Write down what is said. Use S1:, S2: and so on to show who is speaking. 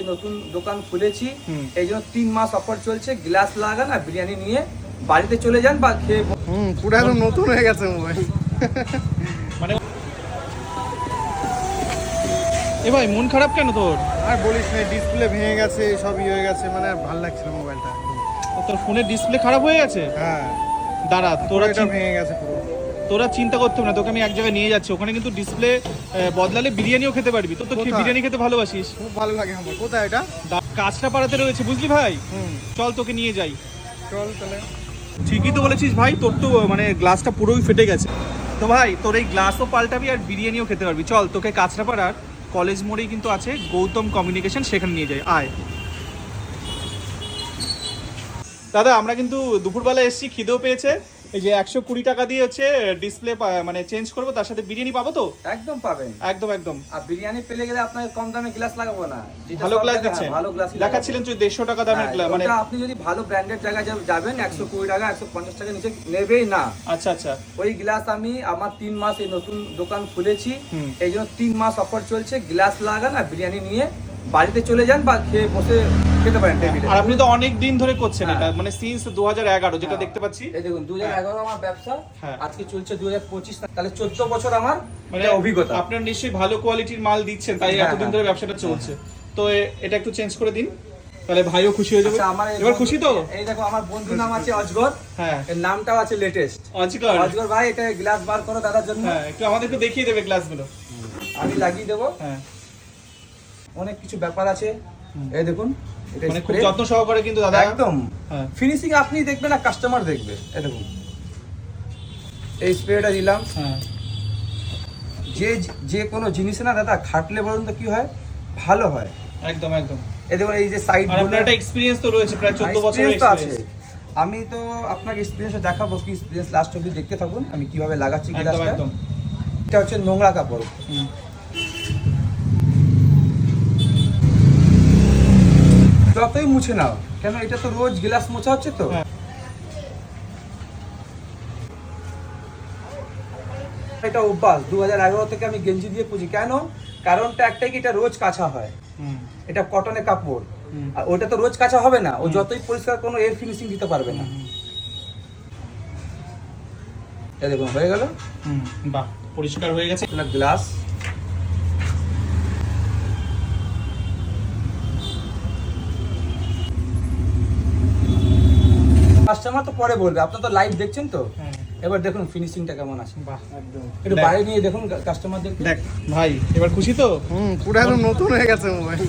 S1: এই নতুন দোকান খুলেছি, এই জন্য 3 মাস অফার চলছে। গ্লাস লাগান আর বিরিয়ানি নিয়ে বাড়িতে চলে যান বা খেয়ে।
S2: পুরো একদম নতুন হয়ে গেছে মোবাইল।
S3: মানে এ ভাই মন খারাপ কেন তোর?
S2: আর বলিস না, ডিসপ্লে ভেঙে গেছে, সব হয়ে গেছে, মানে আর ভালো লাগছে না মোবাইলটা।
S3: তোর ফোনের ডিসপ্লে খারাপ হয়ে গেছে?
S2: হ্যাঁ,
S3: দাঁড়া,
S2: এটা ভেঙে গেছে পুরো।
S3: তোরা চিন্তা করতে হবে না, তোকে আমি এক জায়গায় নিয়ে যাচ্ছি, ওখানে কিন্তু ডিসপ্লে বদলালে বিরিয়ানিও খেতে পারবি। তোর তো বিরিয়ানি খেতে ভালোবাসিস।
S2: খুব ভালো লাগে আমার। কোথায় এটা?
S3: কাঁচটা পাড়াতে রয়েছে, বুঝলি ভাই? চল তোকে নিয়ে যাই।
S2: চল তাহলে।
S3: ঠিকই তো বলেছিস ভাই, তোর তো মানে গ্লাসটা পুরোই ফেটে গেছে। তো ভাই তোর এই গ্লাসও পাল্টাবি আর বিরিয়ানিও খেতে পারবি। চল তোকে কাঁচরাপাড়ার কলেজ মোড়েই কিন্তু আছে গৌতম কমিউনিকেশন, সেখানে নিয়ে যাই, আয়। দাদা আমরা কিন্তু দুপুরবেলা এসেছি, খিদেও পেয়েছে। এই যে 120 টাকা দিয়ে হচ্ছে ডিসপ্লে মানে চেঞ্জ করবো, তার সাথে বিরিয়ানি পাবো তো?
S1: একদম পাবেন,
S3: একদম একদম।
S1: আর বিরিয়ানি পেলে গেলে আপনাকে কম দামে গ্লাস লাগাবো না,
S3: ভালো গ্লাস দিচ্ছেন।
S1: ভালো গ্লাস
S3: দেখাচ্ছিলেন তুই 150 টাকা দামের গ্লাস, মানে
S1: আপনি যদি ভালো ব্র্যান্ডেড জায়গায় যাবেন 120 টাকা 150 টাকা নিচে নেবেই না।
S3: আচ্ছা আচ্ছা।
S1: ওই গ্লাস আমি আমার 3 মাস এই নতুন দোকান খুলেছি, এই জন্য 3 মাস অফার চলছে। গ্লাস লাগান আর বিরিয়ানি নিয়ে বাড়িতে চলে যান বা খেয়ে বসে খেতে পারেন টেবিলে।
S3: আর আপনি তো অনেক দিন ধরে করছেন এটা, মানে সিন্স 2011 যেটা দেখতে পাচ্ছি।
S1: এই দেখুন 2011 আমার ব্যবসা,
S3: হ্যাঁ।
S1: আজকে চলছে 2025, তাহলে 14 বছর আমার
S3: মানে
S1: অভিজ্ঞতা।
S3: আপনার নিশ্চয়ই ভালো কোয়ালিটির মাল দিচ্ছেন, তাই এতদিন ধরে ব্যবসাটা চলছে। তো এটা একটু চেঞ্জ করে দিন, তাহলে ভাইও খুশি হয়ে যাবে।
S1: আচ্ছা, আমার
S3: এবার খুশি তো?
S1: এই দেখো আমার বন্ধুর নাম আছে অজগর,
S3: হ্যাঁ,
S1: এর নামটাও আছে লেটেস্ট
S3: অজগর।
S1: অজগর ভাই, এটা গ্লাস বার করো দাদার জন্য।
S3: হ্যাঁ, একটু আমাদেরকে দেখিয়ে দেবে গ্লাসগুলো।
S1: আমি লাগিয়ে দেবো।
S3: হ্যাঁ,
S1: অনেক কিছু ব্যাপার আছে, এই দেখুন এটা
S3: মানে খুব
S1: spray।
S3: যত্ন সহকারে কিন্তু দাদা
S1: একদম
S3: হ্যাঁ।
S1: ফিনিশিং আপনি দেখবেন না, কাস্টমার দেখবে। এই দেখুন এই স্প্রেটা দিলাম।
S3: হ্যাঁ,
S1: যে কোনো জিনিস না দাদা খাটলে বলুন তো কি হয়, ভালো হয়।
S3: একদম একদম।
S1: এই দেখুন এই যে সাইড,
S3: আর আপনার একটা এক্সপেরিয়েন্স তো রয়েছে, প্রায় 14 বছরের
S1: তো আছে।
S3: এক্সপেরিয়েন্স।
S1: আমি তো আপনাকে এক্সপিরিয়েন্স দেখাবো, কি এক্সপিরিয়েন্স লাস্ট অবধি দেখতে থাকুন আমি কিভাবে লাগাচ্ছি
S3: একদম
S1: গ্লাসটা।
S3: একদম।
S1: এটা হচ্ছে নোংরা কাপড়, যতই মুছে নাও কেন, এটা তো রোজ গ্লাস মোছা হচ্ছে তো।
S3: হ্যাঁ।
S1: এটা অভ্যাস 2011 থেকে আমি গেঞ্জি দিয়ে পুজি। কেন? কারণটা একটাই, কি এটা রোজ কাঁচা হয়, এটা কটনের কাপড়, আর ওটা তো রোজ কাঁচা হবে না, ও যতই পরিষ্কার কোনো এয়ার ফিনিশিং দিতে পারবে না। এই দেখুন হয়ে গেল,
S3: বাহ, পরিষ্কার হয়ে গেছে।
S1: গ্লাস কাস্টমার তো পরে বলবে, আপনার তো লাইভ দেখছেন তো। এবার দেখুন ফিনিশিংটা কেমন আছে।
S3: বাহ, একদম।
S1: একটু বাইরে নিয়ে দেখুন কাস্টমার দেখুন।
S3: দেখ ভাই, এবার খুশি তো?
S2: পুরো একদম নতুন হয়ে গেছে মোবাইল।